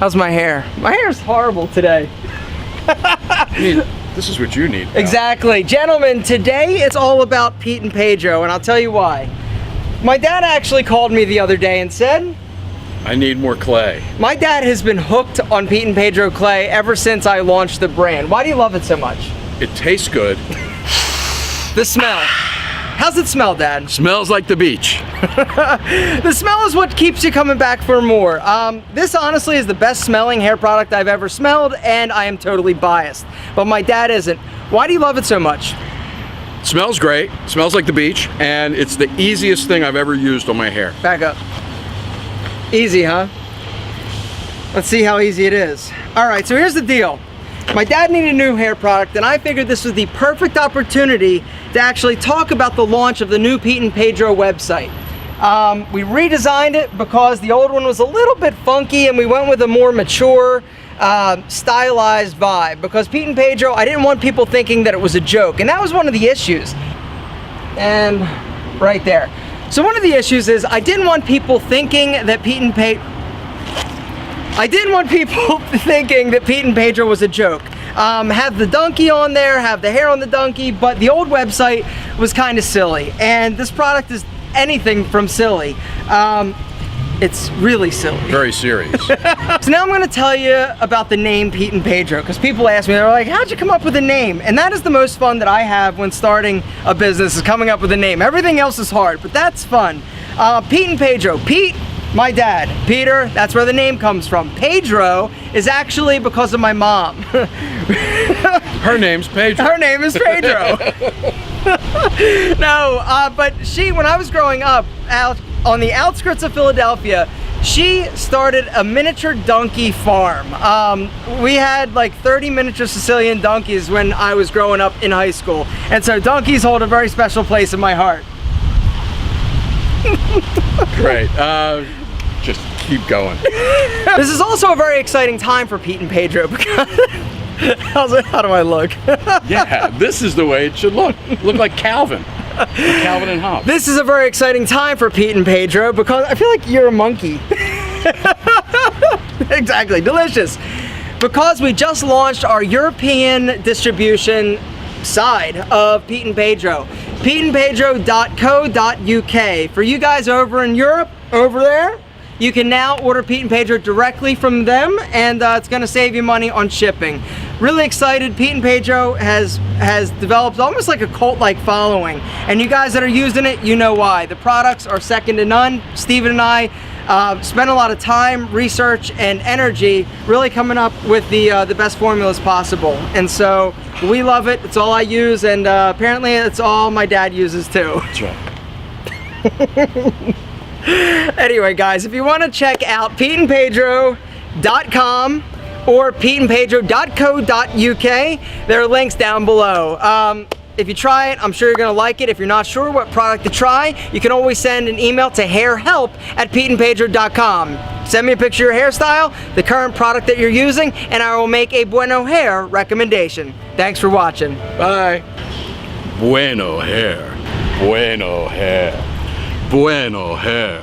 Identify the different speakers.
Speaker 1: How's my hair? My hair's horrible today.
Speaker 2: This is what you need, pal.
Speaker 1: Exactly. Gentlemen, today it's all about Pete and Pedro, and I'll tell you why. My dad actually called me the other day and said,
Speaker 2: I need more clay.
Speaker 1: my dad has been hooked on Pete and Pedro clay ever since I launched the brand. Why do you love it so much?
Speaker 2: It tastes good.
Speaker 1: The smell. How's it smell, Dad?
Speaker 2: Smells like the beach.
Speaker 1: The smell is what keeps you coming back for more. This honestly is the best smelling hair product I've ever smelled, and I am totally biased. But my dad isn't. Why do you love it so much?
Speaker 2: Smells great. Smells like the beach, and it's the easiest thing I've ever used on my hair.
Speaker 1: Back up. Easy, huh? Let's see how easy it is. All right, so here's the deal. My dad needed a new hair product, and I figured this was the perfect opportunity to actually talk about the launch of the new Pete and Pedro website. We redesigned it because the old one was a little bit funky, and we went with a more mature, stylized vibe. Because Pete and Pedro, I didn't want people thinking that it was a joke, and that was one of the issues. And right there. So one of the issues is I didn't want people thinking that Pete and Pedro was a joke. Have the donkey on there, have the hair on the donkey, but the old website was kind of silly. And this product is anything from silly. It's really silly.
Speaker 2: Very serious.
Speaker 1: So now I'm going to tell you about the name Pete and Pedro, because people ask me, they're like, how'd you come up with a name? And that is the most fun that I have when starting a business, is coming up with a name. Everything else is hard, but that's fun. Pete and Pedro. Pete, my dad. Peter, that's where the name comes from. Pedro is actually because of my mom.
Speaker 2: Her name's Pedro.
Speaker 1: Her name is Pedro. No, but she, when I was growing up out on the outskirts of Philadelphia, she started a miniature donkey farm. We had like 30 miniature Sicilian donkeys when I was growing up in high school. And so donkeys hold a very special place in my heart.
Speaker 2: Great. Just keep going.
Speaker 1: This is also a very exciting time for Pete and Pedro because how do I look?
Speaker 2: Yeah, this is the way it should look. Look like Calvin. Like Calvin and Hobbes.
Speaker 1: This is a very exciting time for Pete and Pedro because I feel like you're a monkey. Exactly, delicious. Because we just launched our European distribution side of Pete and Pedro. PeteandPedro.co.uk. For you guys over in Europe, over there, you can now order Pete and Pedro directly from them, and it's going to save you money on shipping. Really excited. Pete and Pedro has developed almost like a cult-like following, and you guys that are using it, you know why. The products are second to none. Steven and I spent a lot of time, research, and energy really coming up with the best formulas possible. And so we love it. It's all I use, and apparently it's all my dad uses too.
Speaker 2: That's right.
Speaker 1: Anyway, guys, if you want to check out PeteandPedro.com or PeteandPedro.co.uk, there are links down below. If you try it, I'm sure you're going to like it. If you're not sure what product to try, you can always send an email to hairhelp@PeteandPedro.com. Send me a picture of your hairstyle, the current product that you're using, and I will make a bueno hair recommendation. Thanks for watching.
Speaker 2: Bye. Bueno hair. Bueno hair. Bueno hair.